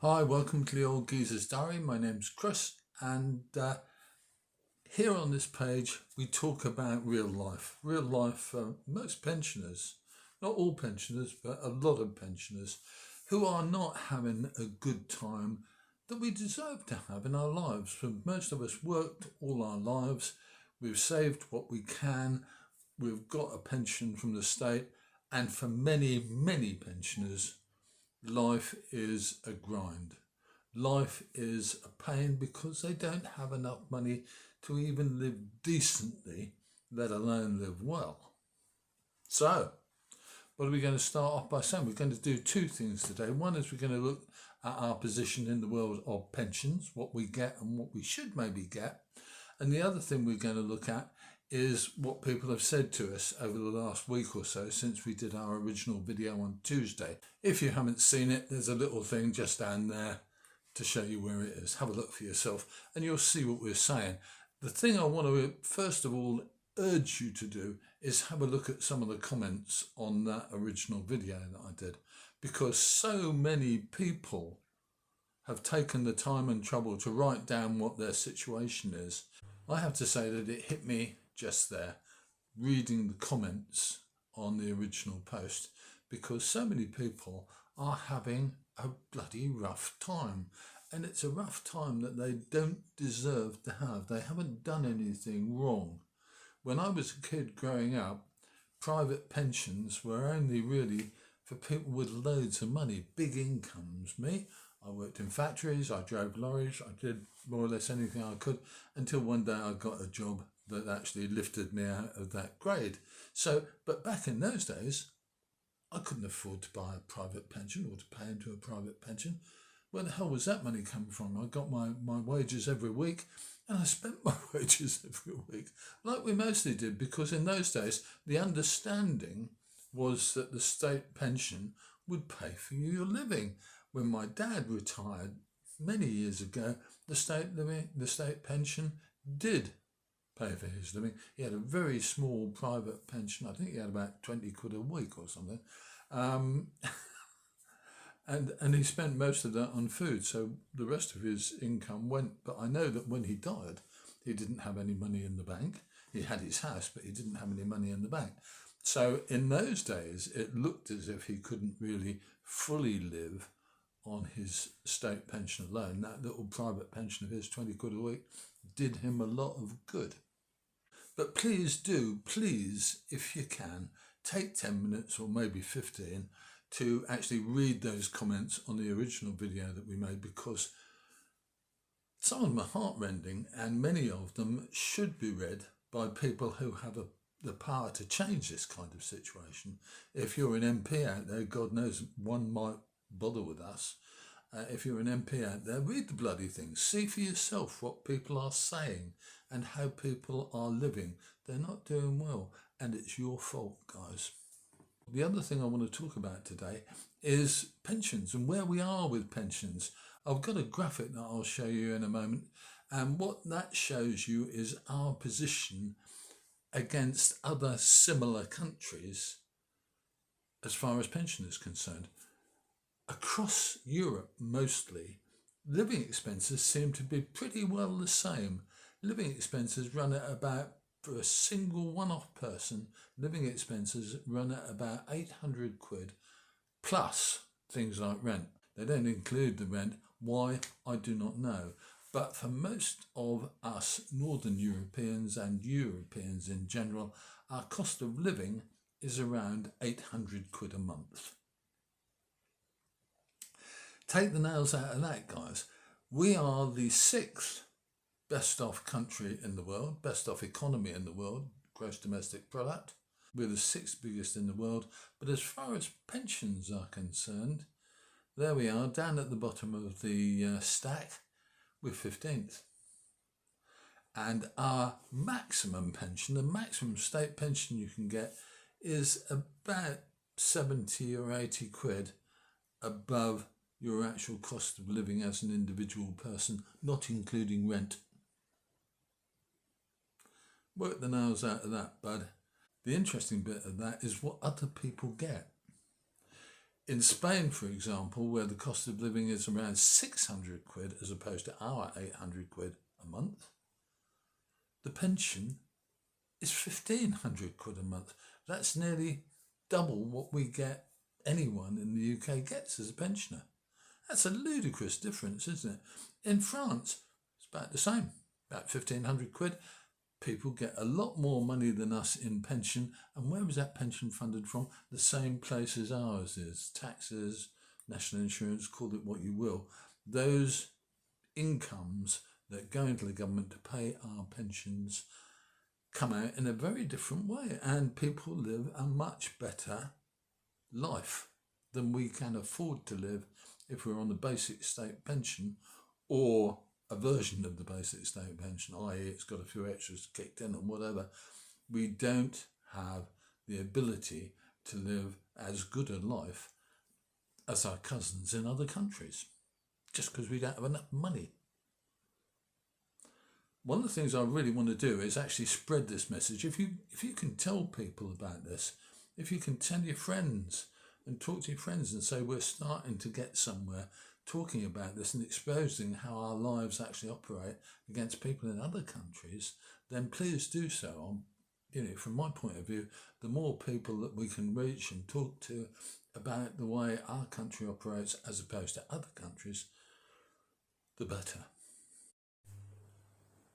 Hi, welcome to the Old Geezer's Diary. My name's Chris, and here on this page we talk about real life. Real life for most pensioners, not all pensioners, but a lot of pensioners who are not having a good time that we deserve to have in our lives. For most of us worked all our lives, we've saved what we can, we've got a pension from the state, and for many pensioners, life is a grind. Life is a pain because they don't have enough money to even live decently, let alone live well. So, what are we going to start off by saying? We're going to do two things today. One is we're going to look at our position in the world of pensions, what we get and what we should maybe get. And the other thing we're going to look at is what people have said to us over the last week or so since we did our original video on Tuesday. If you haven't seen it, there's a little thing just down there to show you where it is. Have a look for yourself and you'll see what we're saying. The thing I want to first of all urge you to do is have a look at some of the comments on that original video that I did, because so many people have taken the time and trouble to write down what their situation is. I have to say that it hit me just there, reading the comments on the original post, because so many people are having a bloody rough time. And it's a rough time that they don't deserve to have. They haven't done anything wrong. When I was a kid growing up, private pensions were only really for people with loads of money, big incomes. Me, I worked in factories, I drove lorries, I did more or less anything I could until one day I got a job that actually lifted me out of that grade. So, but back in those days, I couldn't afford to buy a private pension or to pay into a private pension. Where the hell was that money coming from? I got my wages every week and I spent my wages every week, like we mostly did, because in those days the understanding was that the state pension would pay for your living. When my dad retired many years ago, the state pension did pay for his living. He had a very small private pension. I think he had about 20 quid a week or something. Um, and he spent most of that on food, so the rest of his income went. But I know that when he died, he didn't have any money in the bank. He had his house, but he didn't have any money in the bank. So in those days, it looked as if he couldn't really fully live on his state pension alone. That little private pension of his, 20 quid a week, did him a lot of good. But please do, please, if you can, take 10 minutes or maybe 15 to actually read those comments on the original video that we made, because some of them are heartrending and many of them should be read by people who have the power to change this kind of situation. If you're an MP out there, God knows one might bother with us. If you're an MP out there, read the bloody thing. See for yourself what people are saying and how people are living. They're not doing well, and it's your fault, guys. The other thing I want to talk about today is pensions and where we are with pensions. I've got a graphic that I'll show you in a moment, and what that shows you is our position against other similar countries as far as pension is concerned. Across Europe, mostly, living expenses seem to be pretty well the same. Living expenses run at about, for a single one-off person, living expenses run at about 800 quid plus things like rent. They don't include the rent. Why? I do not know. But for most of us Northern Europeans and Europeans in general, our cost of living is around 800 quid a month. Take the nails out of that, guys. We are the sixth best off country in the world, best off economy in the world, gross domestic product. We're the sixth biggest in the world. But as far as pensions are concerned, there we are, down at the bottom of the stack, we're 15th. And our maximum pension, the maximum state pension you can get, is about 70 or 80 quid above your actual cost of living as an individual person, not including rent. Work the nails out of that, bud. The interesting bit of that is what other people get. In Spain, for example, where the cost of living is around 600 quid as opposed to our 800 quid a month, the pension is 1,500 quid a month. That's nearly double what we get, anyone in the UK gets as a pensioner. That's a ludicrous difference, isn't it? In France, it's about the same, about 1,500 quid. People get a lot more money than us in pension. And where was that pension funded from? The same place as ours is. Taxes, national insurance, call it what you will. Those incomes that go into the government to pay our pensions come out in a very different way, and people live a much better life than we can afford to live if we're on the basic state pension, or a version of the basic state pension, i.e. it's got a few extras kicked in and whatever. We don't have the ability to live as good a life as our cousins in other countries, just because we don't have enough money. One of the things I really want to do is actually spread this message. If you can tell people about this, if you can tell your friends and talk to your friends and say we're starting to get somewhere talking about this and exposing how our lives actually operate against people in other countries, then please do so. From my point of view, the more people that we can reach and talk to about the way our country operates as opposed to other countries, the better.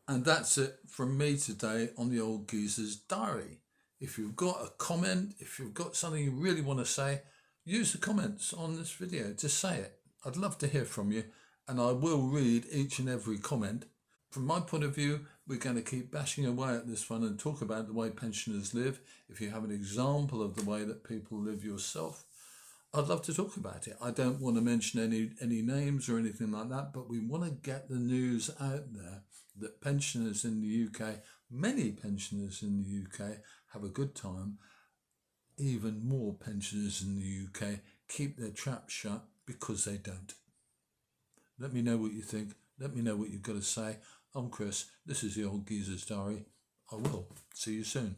And that's it from me today on the Old Geezer's Diary. If you've got a comment, if you've got something you really want to say, use the comments on this video. Just say it. I'd love to hear from you, and I will read each and every comment. From my point of view, we're going to keep bashing away at this one and talk about the way pensioners live. If you have an example of the way that people live yourself, I'd love to talk about it. I don't want to mention any names or anything like that, but we want to get the news out there that pensioners in the UK, many pensioners in the UK, have a good time. Even more pensioners in the UK keep their traps shut because they don't. Let me know what you think. Let me know what you've got to say. I'm Chris. This is the Old Geezer's Diary. I will see you soon.